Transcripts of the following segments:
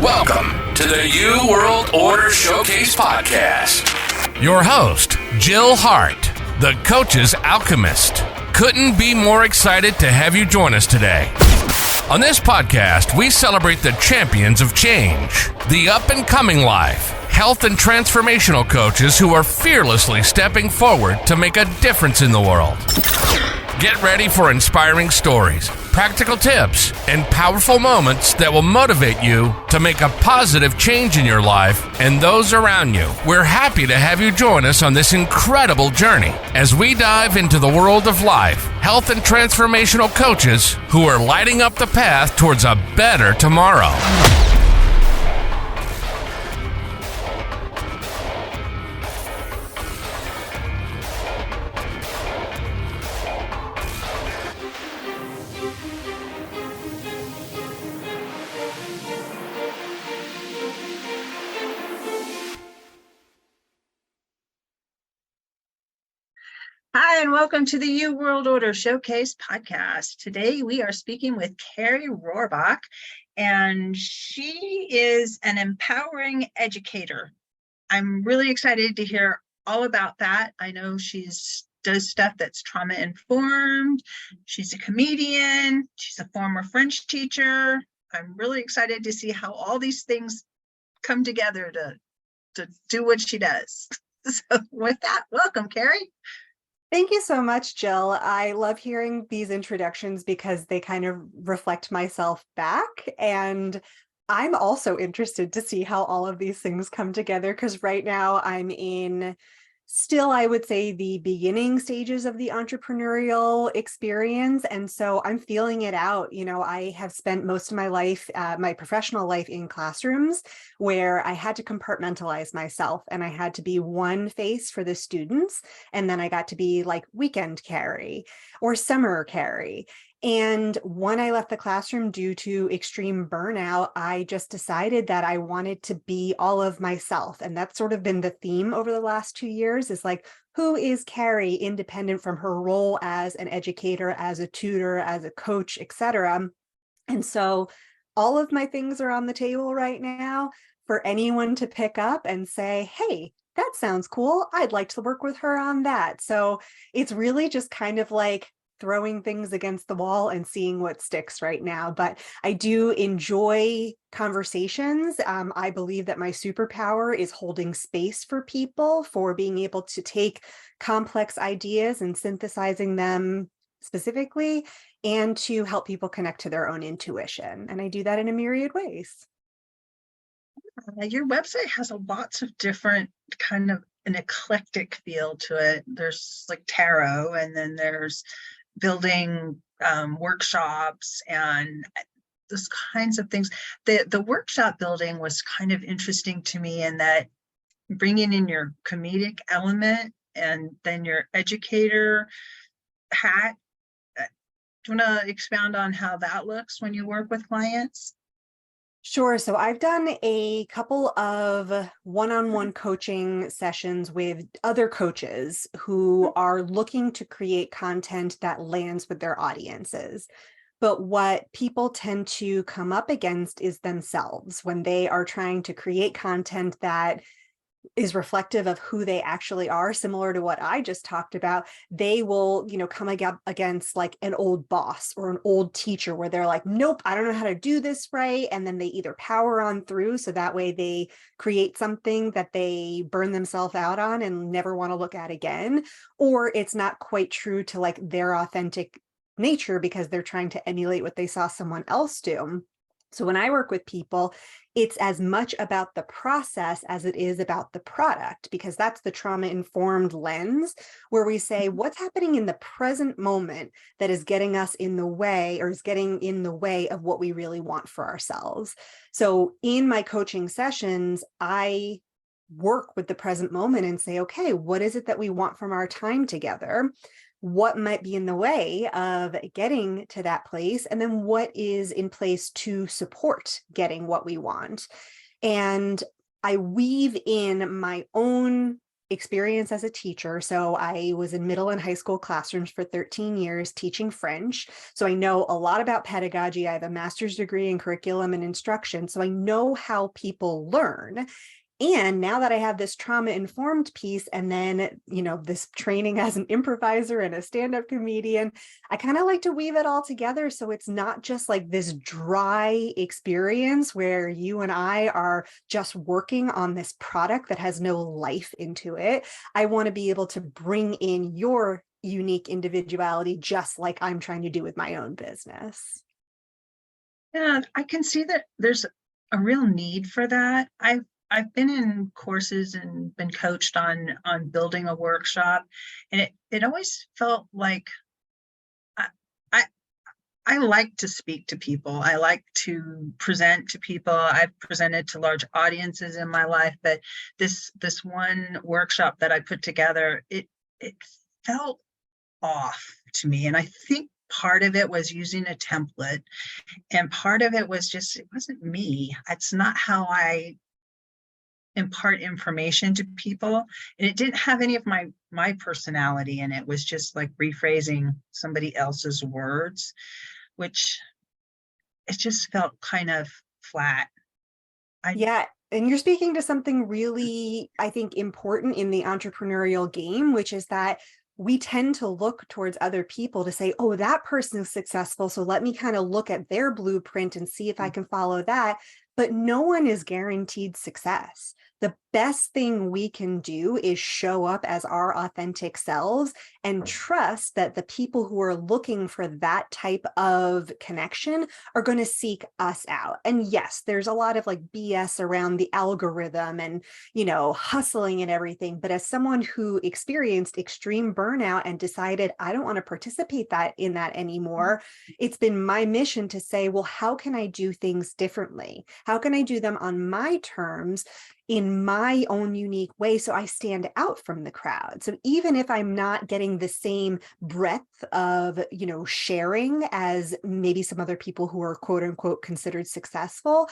Welcome to the New World Order Showcase Podcast. Your host, Jill Hart, the Coach's Alchemist. Couldn't be more excited to have you join us today. On this podcast, we celebrate the champions of change, the up-and-coming life, health and transformational coaches who are fearlessly stepping forward to make a difference in the world. Get ready for inspiring stories, practical tips, and powerful moments that will motivate you to make a positive change in your life and those around you. We're happy to have you join us on this incredible journey as we dive into the world of life, health, and transformational coaches who are lighting up the path towards a better tomorrow. Hi, and welcome to the New World Order Showcase Podcast. Today, we are speaking with Carrie Rohrbach, and she is an empowering educator. I'm really excited to hear all about that. I know she does stuff that's trauma-informed. She's a comedian. She's a former French teacher. I'm really excited to see how all these things come together to do what she does. So with that, welcome, Carrie. Thank you so much, Jill. I love hearing these introductions because they kind of reflect myself back. And I'm also interested to see how all of these things come together because right now I'm in still, I would say, the beginning stages of the entrepreneurial experience. And so I'm feeling it out. You know, I have spent most of my life, my professional life in classrooms where I had to compartmentalize myself and I had to be one face for the students. And then I got to be like weekend Carrie or summer Carrie. And when I left the classroom due to extreme burnout, I just decided that I wanted to be all of myself. And that's sort of been the theme over the last 2 years is like, who is Carrie independent from her role as an educator, as a tutor, as a coach, etc. And so all of my things are on the table right now for anyone to pick up and say, hey, that sounds cool. I'd like to work with her on that. So it's really just kind of like throwing things against the wall and seeing what sticks right now. But I do enjoy conversations. I believe that my superpower is holding space for people, for being able to take complex ideas and synthesizing them specifically, and to help people connect to their own intuition. And I do that in a myriad ways. Your website has lots of different kind of an eclectic feel to it. There's like tarot, and then there's building workshops and those kinds of things. The workshop building was kind of interesting to me in that bringing in your comedic element and then your educator hat. Do you want to expound on how that looks when you work with clients? Sure. So I've done a couple of one-on-one coaching sessions with other coaches who are looking to create content that lands with their audiences. But what people tend to come up against is themselves when they are trying to create content that is reflective of who they actually are, similar to what I just talked about. They will, come against like an old boss or an old teacher where they're like, nope, I don't know how to do this right. And then they either power on through. So that way they create something that they burn themselves out on and never want to look at again. Or it's not quite true to like their authentic nature because they're trying to emulate what they saw someone else do. So when I work with people, it's as much about the process as it is about the product, because that's the trauma-informed lens where we say, what's happening in the present moment that is getting us in the way or is getting in the way of what we really want for ourselves. So in my coaching sessions, I work with the present moment and say, okay, what is it that we want from our time together? What might be in the way of getting to that place, and then what is in place to support getting what we want. And I weave in my own experience as a teacher. So I was in middle and high school classrooms for 13 years teaching French. So I know a lot about pedagogy. I have a master's degree in curriculum and instruction. So I know how people learn. And now that I have this trauma-informed piece and then, this training as an improviser and a stand-up comedian, I kind of like to weave it all together. So it's not just like this dry experience where you and I are just working on this product that has no life into it. I want to be able to bring in your unique individuality, just like I'm trying to do with my own business. Yeah, I can see that there's a real need for that. I've been in courses and been coached on building a workshop, and it always felt like I, I I like to speak to people. I like to present to people. I've presented to large audiences in my life, but this one workshop that I put together, it felt off to me, and I think part of it was using a template, and part of it was just it wasn't me. It's not how I impart information to people, and it didn't have any of my personality in it. It was just like rephrasing somebody else's words, which it just felt kind of flat. I Yeah. And you're speaking to something really, I think, important in the entrepreneurial game, which is that we tend to look towards other people to say, oh, that person is successful. So let me kind of look at their blueprint and see if I can follow that. But no one is guaranteed success. The best thing we can do is show up as our authentic selves and trust that the people who are looking for that type of connection are going to seek us out. And yes, there's a lot of like BS around the algorithm and, hustling and everything. But as someone who experienced extreme burnout and decided I don't want to participate in that anymore, it's been my mission to say, well, how can I do things differently? How can I do them on my terms, in my own unique way, so I stand out from the crowd? So even if I'm not getting the same breadth of, sharing as maybe some other people who are quote unquote considered successful,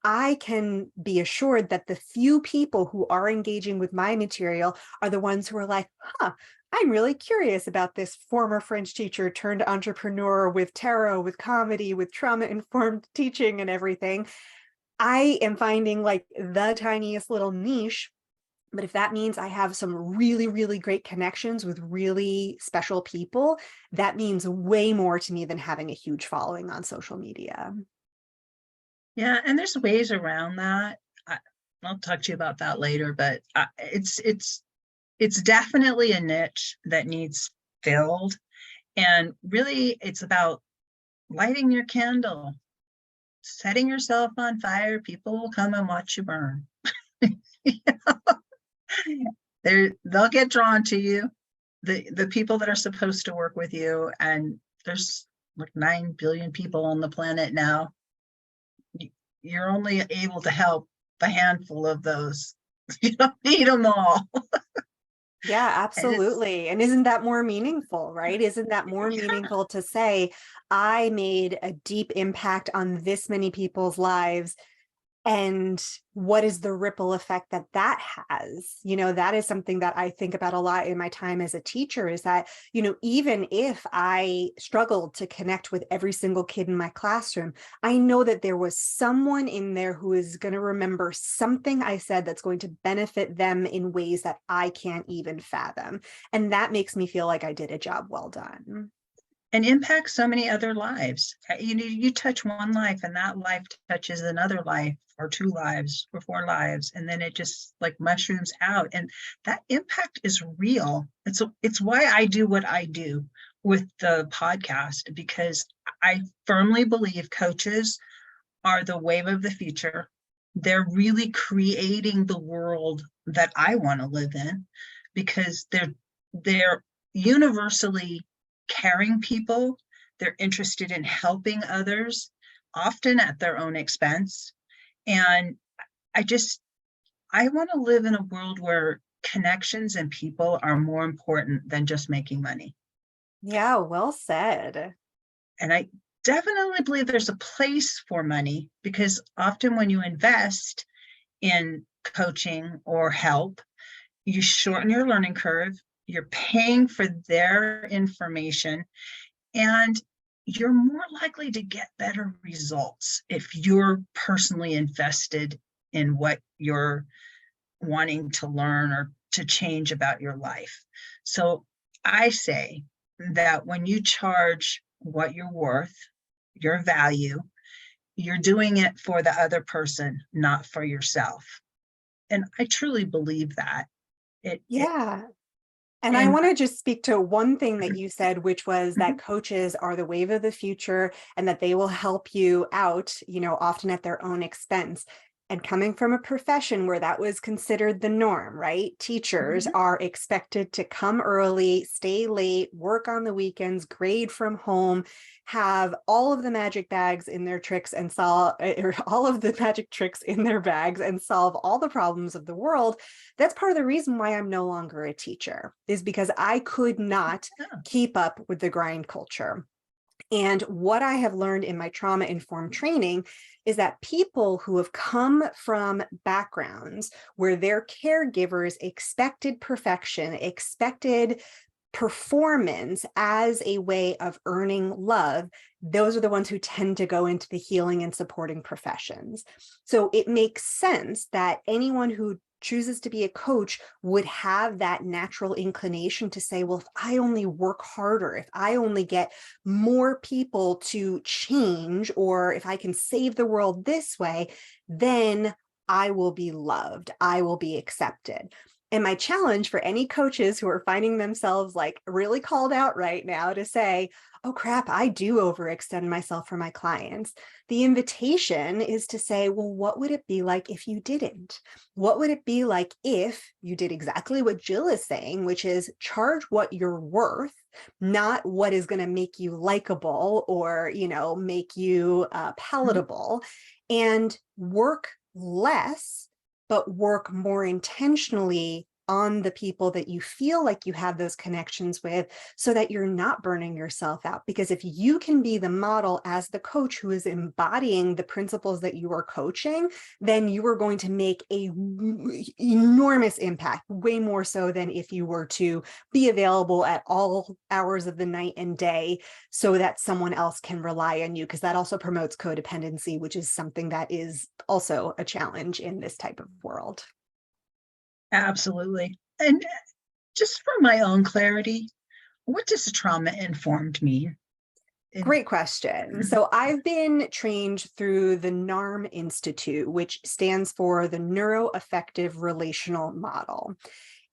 I can be assured that the few people who are engaging with my material are the ones who are like, I'm really curious about this former French teacher turned entrepreneur with tarot, with comedy, with trauma-informed teaching and everything. I am finding like the tiniest little niche, but if that means I have some really, really great connections with really special people, that means way more to me than having a huge following on social media. Yeah, and there's ways around that. I'll talk to you about that later, but it's definitely a niche that needs filled, and really it's about lighting your candle, setting yourself on fire. People will come and watch you burn. They'll get drawn to you, the people that are supposed to work with you, and there's like 9 billion people on the planet now. You're only able to help a handful of those. You don't need them all. Yeah, And absolutely. And isn't that more meaningful, right? Isn't that more meaningful to say, I made a deep impact on this many people's lives? And what is the ripple effect that has? That is something that I think about a lot in my time as a teacher, is that, even if I struggled to connect with every single kid in my classroom, I know that there was someone in there who is going to remember something I said that's going to benefit them in ways that I can't even fathom. And that makes me feel like I did a job well done. and impact so many other lives. You touch one life, and that life touches another life, or 2 lives, or 4 lives, and then it just like mushrooms out, and that impact is real. It's why I do what I do with the podcast, because I firmly believe coaches are the wave of the future. They're really creating the world that I want to live in, because they're universally caring people. They're interested in helping others, often at their own expense. And I want to live in a world where connections and people are more important than just making money. Yeah, well said. And I definitely believe there's a place for money, because often when you invest in coaching or help, you shorten your learning curve, you're paying for their information, and you're more likely to get better results if you're personally invested in what you're wanting to learn or to change about your life. So I say that when you charge what you're worth, your value, you're doing it for the other person, not for yourself. And I truly believe that. It Yeah. And I and want to just speak to one thing that you said, which was that coaches are the wave of the future and that they will help you out, often at their own expense. And coming from a profession where that was considered the norm, right? Teachers are expected to come early, stay late, work on the weekends, grade from home, have all of the magic bags in their tricks and solve or all of the magic tricks in their bags and solve all the problems of the world. That's part of the reason why I'm no longer a teacher, is because I could not yeah. keep up with the grind culture. And what I have learned in my trauma-informed training is that people who have come from backgrounds where their caregivers expected perfection, expected performance as a way of earning love, those are the ones who tend to go into the healing and supporting professions. So it makes sense that anyone who chooses to be a coach would have that natural inclination to say, well, if I only work harder, if I only get more people to change, or if I can save the world this way, then I will be loved, I will be accepted. And my challenge for any coaches who are finding themselves like really called out right now to say, oh crap, I do overextend myself for my clients. The invitation is to say, well, what would it be like if you didn't? What would it be like if you did exactly what Jill is saying, which is charge what you're worth, not what is going to make you likable or, make you palatable, and work less, but work more intentionally on the people that you feel like you have those connections with, so that you're not burning yourself out. Because if you can be the model as the coach who is embodying the principles that you are coaching, then you are going to make a enormous impact, way more so than if you were to be available at all hours of the night and day so that someone else can rely on you, because that also promotes codependency, which is something that is also a challenge in this type of world. Absolutely. And just for my own clarity, what does trauma informed mean? Great question. So I've been trained through the NARM Institute, which stands for the Neuroaffective Relational Model.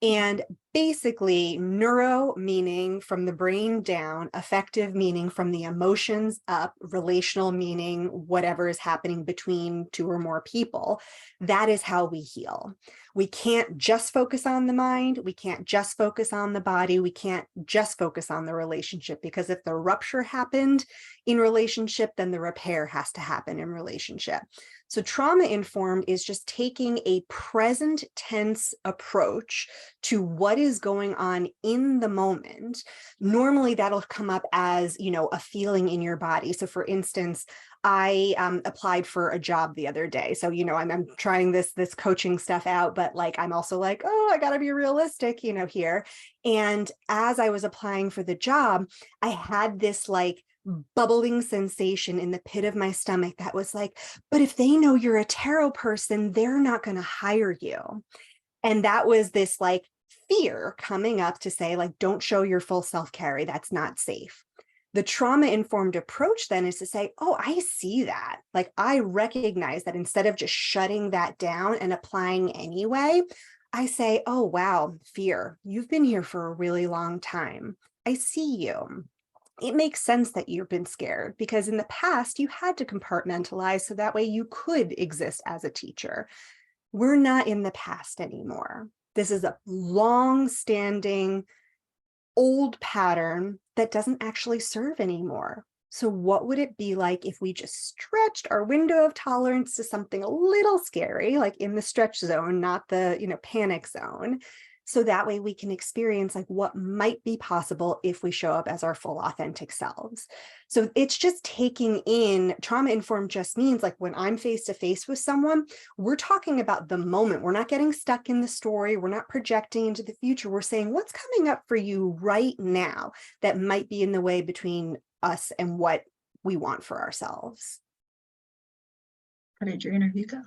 And basically, neuro meaning from the brain down, affective meaning from the emotions up, relational meaning whatever is happening between two or more people. That is how we heal. We can't just focus on the mind. We can't just focus on the body. We can't just focus on the relationship, because if the rupture happened in relationship, then the repair has to happen in relationship. So trauma informed is just taking a present tense approach to what is going on in the moment. Normally that'll come up as, a feeling in your body. So for instance, I applied for a job the other day. So, I'm trying this coaching stuff out, but like, I'm also like, oh, I gotta be realistic, here. And as I was applying for the job, I had this like bubbling sensation in the pit of my stomach that was like, but if they know you're a tarot person, they're not going to hire you. And that was this like fear coming up to say, like, don't show your full self, Carrie. That's not safe. The trauma-informed approach then is to say, oh, I see that. Like, I recognize that instead of just shutting that down and applying anyway, I say, oh, wow, fear, you've been here for a really long time. I see you. It makes sense that you've been scared because in the past you had to compartmentalize so that way you could exist as a teacher. We're not in the past anymore. This is a long-standing old pattern that doesn't actually serve anymore. So what would it be like if we just stretched our window of tolerance to something a little scary, like in the stretch zone, not the, panic zone, so that way we can experience like what might be possible if we show up as our full authentic selves. So it's just taking in trauma informed just means like when I'm face to face with someone, we're talking about the moment. We're not getting stuck in the story. We're not projecting into the future. We're saying what's coming up for you right now that might be in the way between us and what we want for ourselves. How did your interview go?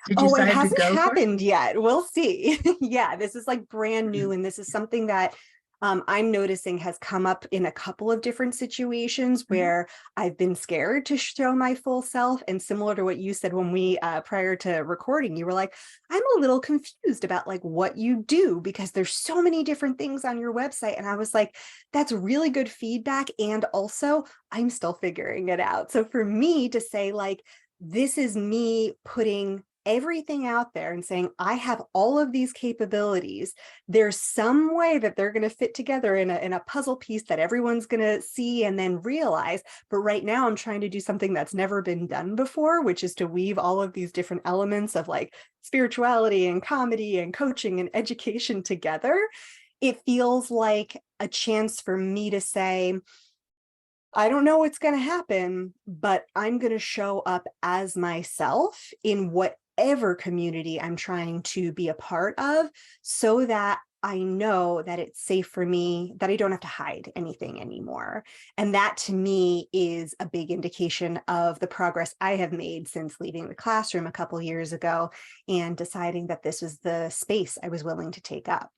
Did you Oh, it decide to hasn't go for it? happened yet. We'll see. Yeah, this is like brand new. And this is something that I'm noticing has come up in a couple of different situations where I've been scared to show my full self. And similar to what you said when we, prior to recording, you were like, I'm a little confused about like what you do because there's so many different things on your website. And I was like, that's really good feedback. And also, I'm still figuring it out. So for me to say like, this is me putting everything out there and saying, I have all of these capabilities. There's some way that they're going to fit together in a puzzle piece that everyone's going to see and then realize. But right now I'm trying to do something that's never been done before, which is to weave all of these different elements of like spirituality and comedy and coaching and education together. It feels like a chance for me to say, I don't know what's going to happen, but I'm going to show up as myself in whatever community I'm trying to be a part of so that I know that it's safe for me, that I don't have to hide anything anymore. And that to me is a big indication of the progress I have made since leaving the classroom a couple years ago and deciding that this was the space I was willing to take up.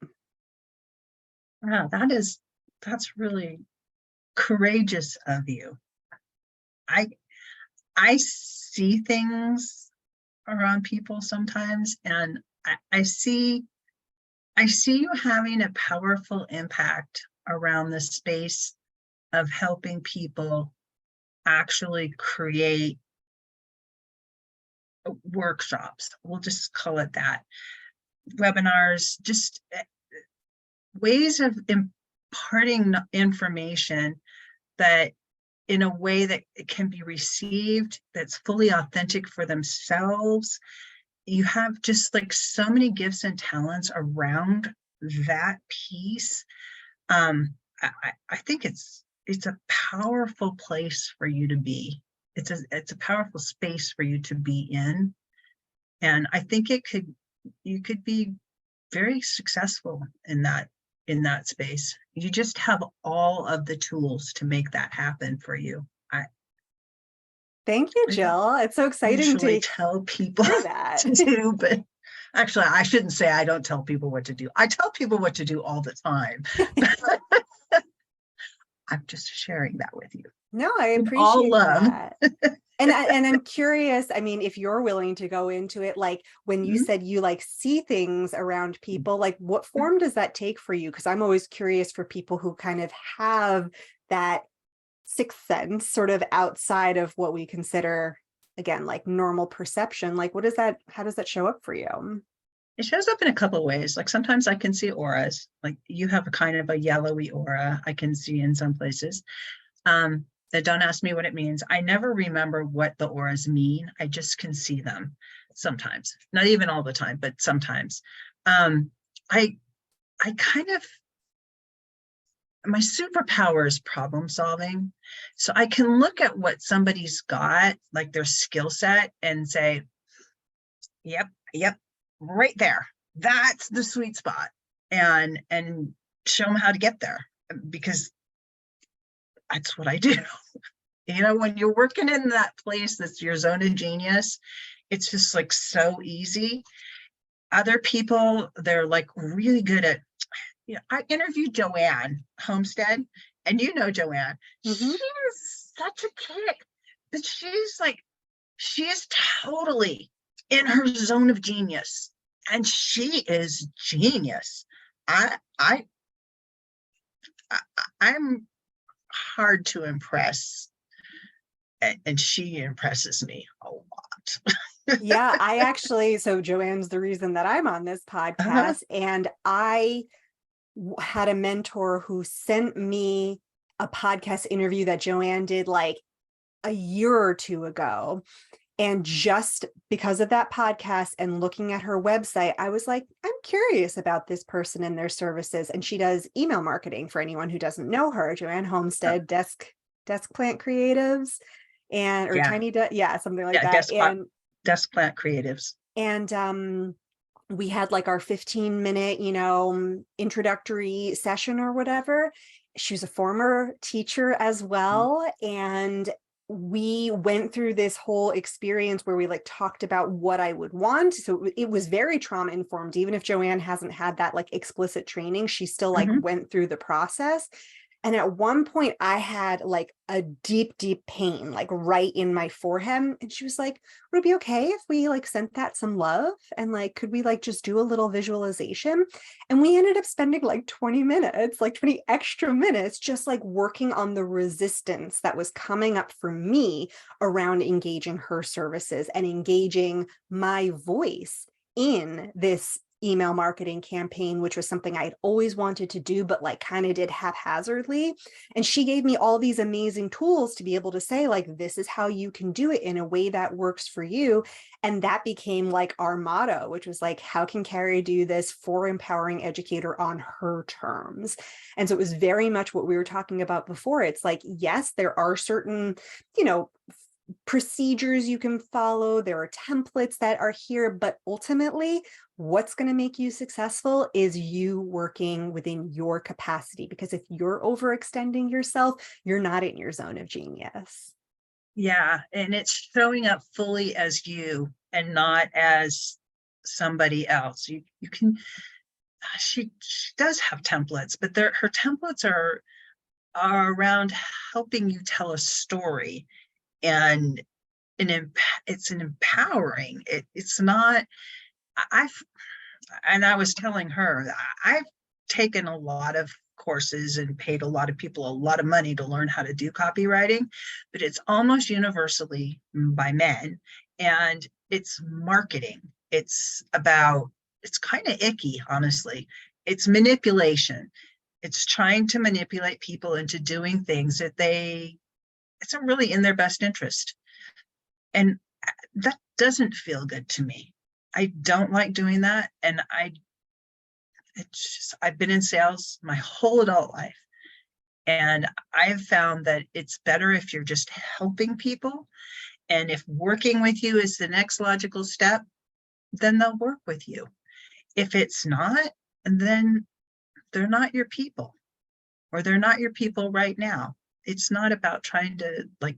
Wow, that's really courageous of you. I see things around people sometimes, and I see you having a powerful impact around the space of helping people actually create workshops. We'll just call it that. Webinars, just ways of imparting information that in a way that it can be received, that's fully authentic for themselves. You have just like so many gifts and talents around that piece. I think it's a powerful place for you to be. It's a powerful space for you to be in. And I think you could be very successful in that space. You just have all of the tools to make that happen for you. Thank you, Jill. It's so exciting to tell people hear that. to do, but actually I shouldn't say I don't tell people what to do. I tell people what to do all the time. I'm just sharing that with you. No, I appreciate all love. that. And I'm curious, I mean, if you're willing to go into it, like when you said you like see things around people, like what form does that take for you? Because I'm always curious for people who kind of have that sixth sense sort of outside of what we consider, again, like normal perception. Like how does that show up for you? It shows up in a couple of ways. Like sometimes I can see auras, like you have a kind of a yellowy aura I can see in some places. That don't ask me what it means. I never remember what the auras mean. I just can see them sometimes, not even all the time, but sometimes. I kind of, my superpower is problem solving. So I can look at what somebody's got, like their skill set, and say, yep, right there. That's the sweet spot. And show them how to get there, because that's what I do. You know, when you're working in that place that's your zone of genius, it's just like so easy. Other people, they're like really good at, I interviewed Joanne Homestead, and you know Joanne. She is such a kick, but she's totally in her zone of genius, and she is genius. I'm hard to impress, and she impresses me a lot. Yeah, so Joanne's the reason that I'm on this podcast, and I had a mentor who sent me a podcast interview that Joanne did like a year or two ago. And just because of that podcast and looking at her website, I was like, I'm curious about this person and their services. And she does email marketing for anyone who doesn't know her. Joanne Homestead, Desk Plant Creatives, and or Yeah. Tiny something like Yeah. that. Desk Plant Creatives. And we had like our 15-minute, introductory session or whatever. She was a former teacher as well. And we went through this whole experience where we like talked about what I would want. So it was very trauma informed. Even if Joanne hasn't had that like explicit training, she still like went through the process. And at one point I had like a deep, deep pain, like right in my forehead. And she was like, would it be okay if we like sent that some love? And like, could we like just do a little visualization? And we ended up spending like 20 minutes, like 20 extra minutes, just like working on the resistance that was coming up for me around engaging her services and engaging my voice in this email marketing campaign, which was something I'd always wanted to do, but like kind of did haphazardly. And she gave me all these amazing tools to be able to say, like, this is how you can do it in a way that works for you. And that became like our motto, which was like, how can Carrie do this for empowering educator on her terms? And so it was very much what we were talking about before. It's like, yes, there are certain, procedures you can follow. There are templates that are here, but ultimately what's going to make you successful is you working within your capacity, because if you're overextending yourself, you're not in your zone of genius. Yeah. And it's showing up fully as you and not as somebody else. You can, she does have templates, but her templates are around helping you tell a story. And it's an empowering. It's not. I was telling her, I've taken a lot of courses and paid a lot of people a lot of money to learn how to do copywriting, but it's almost universally by men, and it's marketing. It's kind of icky, honestly. It's manipulation. It's trying to manipulate people into doing things that it's not really in their best interest. And that doesn't feel good to me. I don't like doing that. And I've been in sales my whole adult life. And I've found that it's better if you're just helping people. And if working with you is the next logical step, then they'll work with you. If it's not, then they're not your people, or they're not your people right now. It's not about trying to like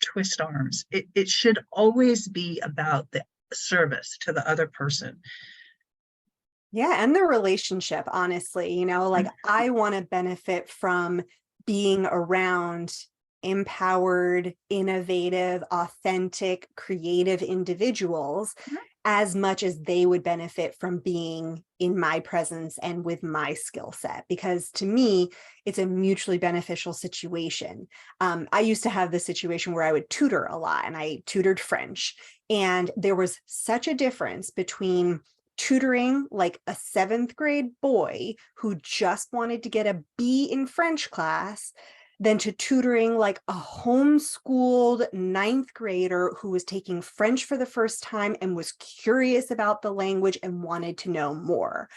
twist arms. It should always be about the service to the other person. Yeah, and the relationship, honestly, like I want to benefit from being around empowered, innovative, authentic, creative individuals as much as they would benefit from being in my presence and with my skill set, because to me, it's a mutually beneficial situation. I used to have this situation where I would tutor a lot, and I tutored French, and there was such a difference between tutoring like a 7th grade boy who just wanted to get a B in French class than to tutoring like a homeschooled 9th grader who was taking French for the first time and was curious about the language and wanted to know more.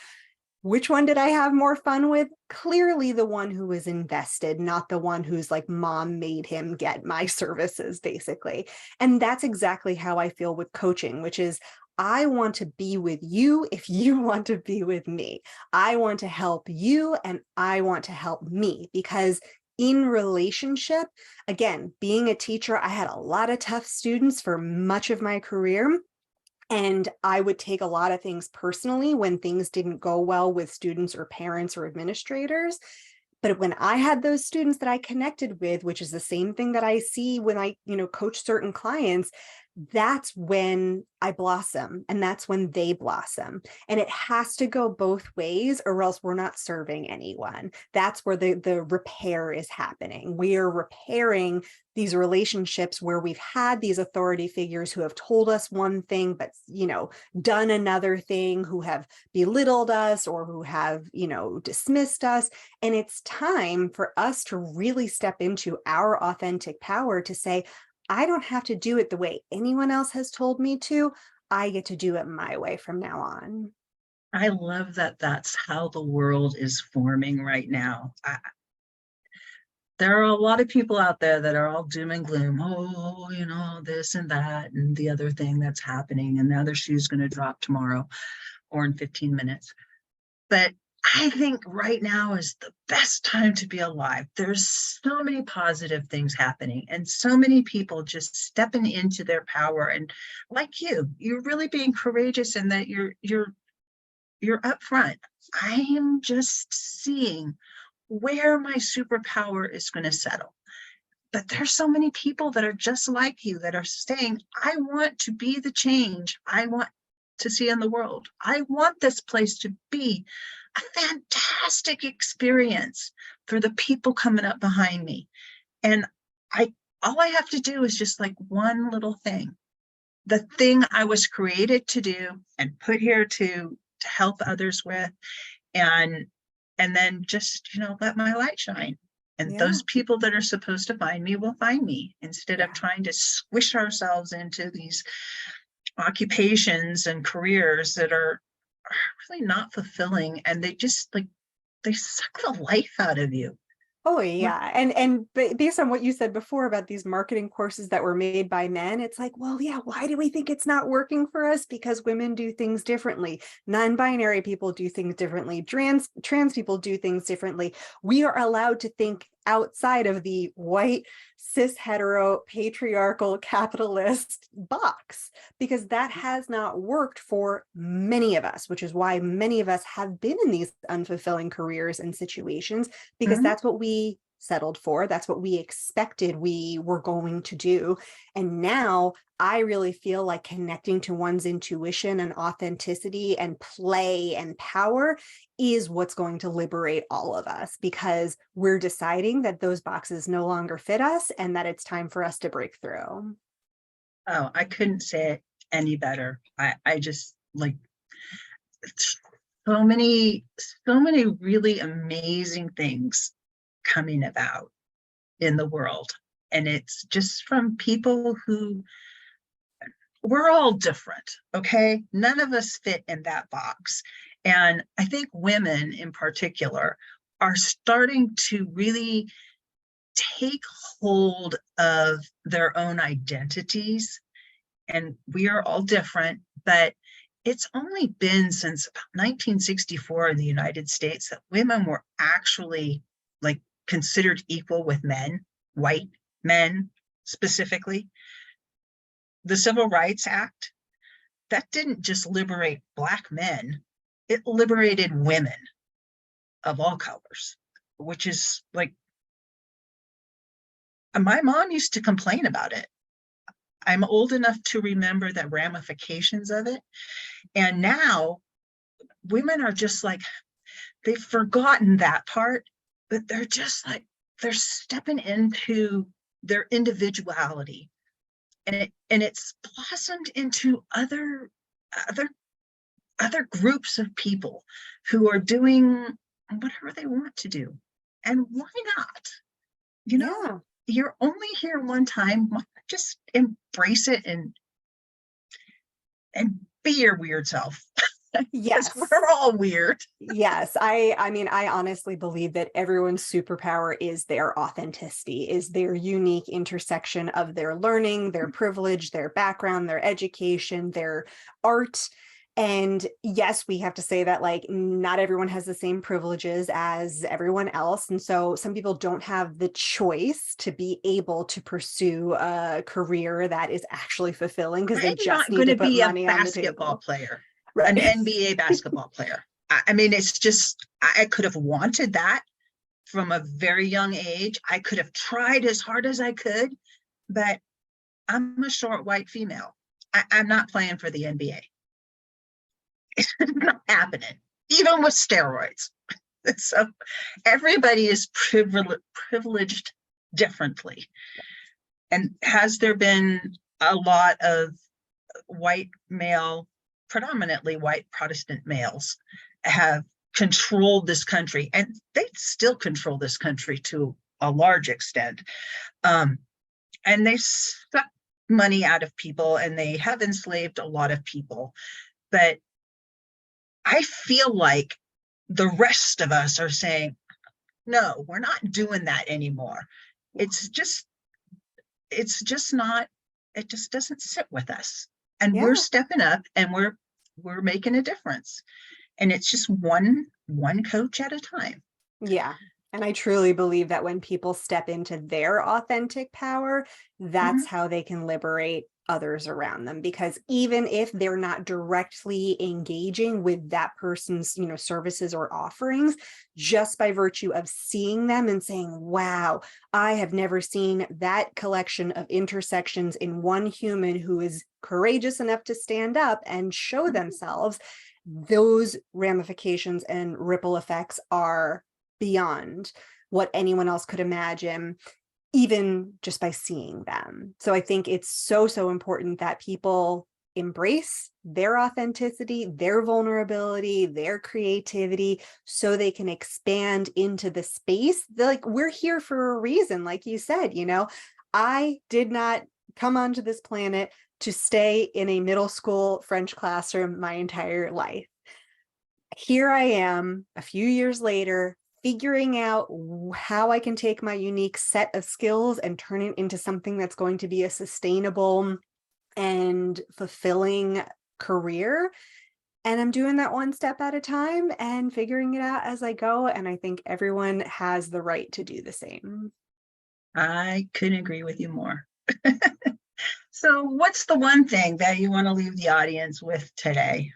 Which one did I have more fun with? Clearly the one who was invested, not the one who's like mom made him get my services, basically. And that's exactly how I feel with coaching, which is I want to be with you if you want to be with me. I want to help you and I want to help me, because in relationship, again, being a teacher, I had a lot of tough students for much of my career. And I would take a lot of things personally when things didn't go well with students or parents or administrators. But when I had those students that I connected with, which is the same thing that I see when I, coach certain clients, that's when I blossom and that's when they blossom. And it has to go both ways or else we're not serving anyone. That's where the repair is happening. We are repairing these relationships where we've had these authority figures who have told us one thing, but, done another thing, who have belittled us or who have, dismissed us. And it's time for us to really step into our authentic power to say, I don't have to do it the way anyone else has told me to. I get to do it my way from now on. I love that that's how the world is forming right now. There are a lot of people out there that are all doom and gloom. Oh, this and that and the other thing that's happening. And the other shoe's going to drop tomorrow or in 15 minutes. But I think right now is the best time to be alive. There's so many positive things happening and so many people just stepping into their power. And like you're really being courageous in that you're up front. I am just seeing where my superpower is going to settle. But there's so many people that are just like you that are saying, I want to be the change I want to see in the world. I want this place to be a fantastic experience for the people coming up behind me. And all I have to do is just like one little thing, the thing I was created to do and put here to help others with, and then just let my light shine. And those people that are supposed to find me will find me, instead of trying to squish ourselves into these occupations and careers that are really not fulfilling, and they just they suck the life out of you. Oh yeah. And based on what you said before about these marketing courses that were made by men, it's like, well, yeah, why do we think it's not working for us? Because women do things differently. Non-binary people do things differently. Trans people do things differently. We are allowed to think outside of the white, cis, hetero, patriarchal, capitalist box, because that has not worked for many of us, which is why many of us have been in these unfulfilling careers and situations, because that's what we settled for. That's what we expected we were going to do. And now I really feel like connecting to one's intuition and authenticity and play and power is what's going to liberate all of us, because we're deciding that those boxes no longer fit us and that it's time for us to break through. Oh, I couldn't say it any better. I just so many really amazing things coming about in the world. And it's just from people who, we're all different, okay? None of us fit in that box. And I think women in particular are starting to really take hold of their own identities. And we are all different, but it's only been since about 1964 in the United States that women were actually considered equal with men, white men specifically. The Civil Rights Act, that didn't just liberate Black men, it liberated women of all colors, which is my mom used to complain about it. I'm old enough to remember the ramifications of it. And now women are just they've forgotten that part, but they're just they're stepping into their individuality, and it's blossomed into other groups of people who are doing whatever they want to do. And why not? You're only here one time. Why not just embrace it and be your weird self? Yes, we're all weird. Yes, I mean, I honestly believe that everyone's superpower is their authenticity, is their unique intersection of their learning, their privilege, their background, their education, their art. And yes, we have to say that not everyone has the same privileges as everyone else. And so some people don't have the choice to be able to pursue a career that is actually fulfilling, because they just need to put money on the table. Player. Right. An NBA basketball player. I mean, it's just, I could have wanted that from a very young age. I could have tried as hard as I could, but I'm a short white female. I'm not playing for the NBA. It's not happening, even with steroids. So everybody is privileged differently. And has there been a lot of white male, predominantly white Protestant males, have controlled this country, and they still control this country to a large extent. and they suck money out of people, and they have enslaved a lot of people. But I feel like the rest of us are saying, no, we're not doing that anymore. It's just not, it just doesn't sit with us. And we're stepping up, and we're making a difference. And it's just one coach at a time. Yeah. And I truly believe that when people step into their authentic power, that's how they can liberate others around them. Because even if they're not directly engaging with that person's, services or offerings, just by virtue of seeing them and saying, wow, I have never seen that collection of intersections in one human who is courageous enough to stand up and show themselves, those ramifications and ripple effects are beyond what anyone else could imagine, even just by seeing them. So I think it's so important that people embrace their authenticity, their vulnerability, their creativity, so they can expand into the space. Like, we're here for a reason. Like you said, I did not come onto this planet to stay in a middle school French classroom my entire life. Here I am a few years later, figuring out how I can take my unique set of skills and turn it into something that's going to be a sustainable and fulfilling career. And I'm doing that one step at a time and figuring it out as I go. And I think everyone has the right to do the same. I couldn't agree with you more. So what's the one thing that you want to leave the audience with today?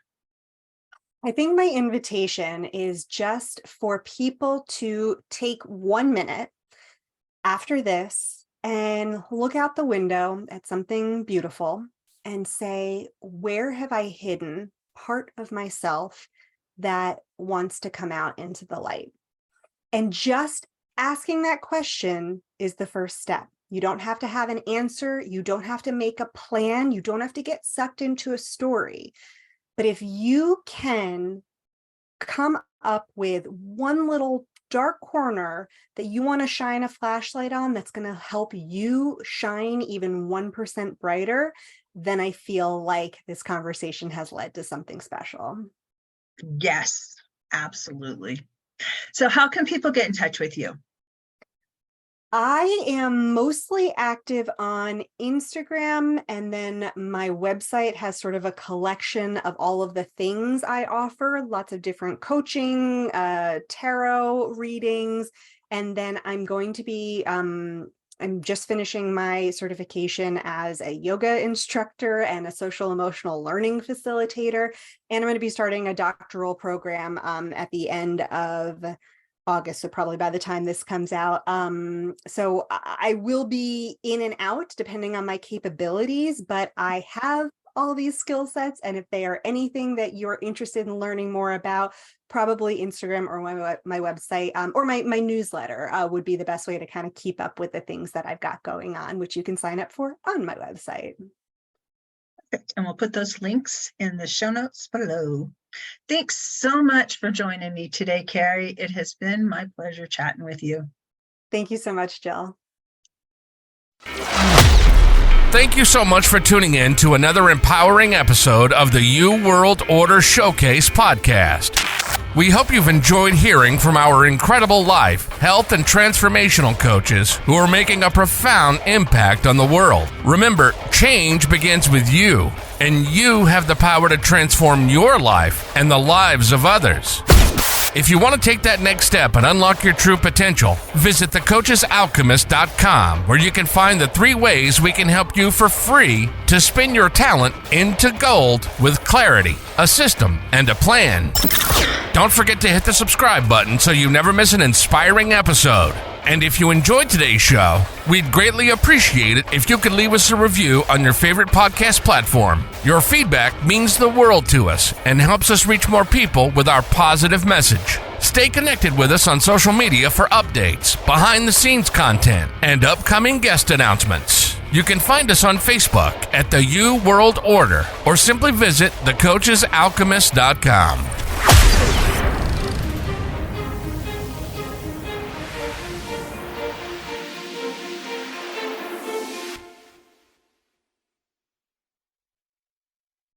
I think my invitation is just for people to take 1 minute after this and look out the window at something beautiful and say, where have I hidden part of myself that wants to come out into the light? And just asking that question is the first step. You don't have to have an answer. You don't have to make a plan. You don't have to get sucked into a story. But if you can come up with one little dark corner that you want to shine a flashlight on, that's going to help you shine even 1% brighter, then I feel like this conversation has led to something special. Yes, absolutely. So how can people get in touch with you? I am mostly active on Instagram, and then my website has sort of a collection of all of the things I offer, lots of different coaching, tarot readings, and then I'm going to be, I'm just finishing my certification as a yoga instructor and a social emotional learning facilitator, and I'm going to be starting a doctoral program at the end of August, so probably by the time this comes out. So I will be in and out depending on my capabilities, but I have all these skill sets. And if they are anything that you're interested in learning more about, probably Instagram or my website or my newsletter would be the best way to kind of keep up with the things that I've got going on, which you can sign up for on my website. Perfect. And we'll put those links in the show notes below. Thanks so much for joining me today, Carrie. It has been my pleasure chatting with you. Thank you so much, Jill. Thank you so much for tuning in to another empowering episode of the You World Order Showcase podcast. We hope you've enjoyed hearing from our incredible life, health, and transformational coaches who are making a profound impact on the world. Remember, change begins with you, and you have the power to transform your life and the lives of others. If you want to take that next step and unlock your true potential, visit thecoachesalchemist.com, where you can find the 3 ways we can help you for free to spin your talent into gold with clarity, a system, and a plan. Don't forget to hit the subscribe button so you never miss an inspiring episode. And if you enjoyed today's show, we'd greatly appreciate it if you could leave us a review on your favorite podcast platform. Your feedback means the world to us and helps us reach more people with our positive message. Stay connected with us on social media for updates, behind-the-scenes content, and upcoming guest announcements. You can find us on Facebook at the You World Order, or simply visit thecoachesalchemist.com.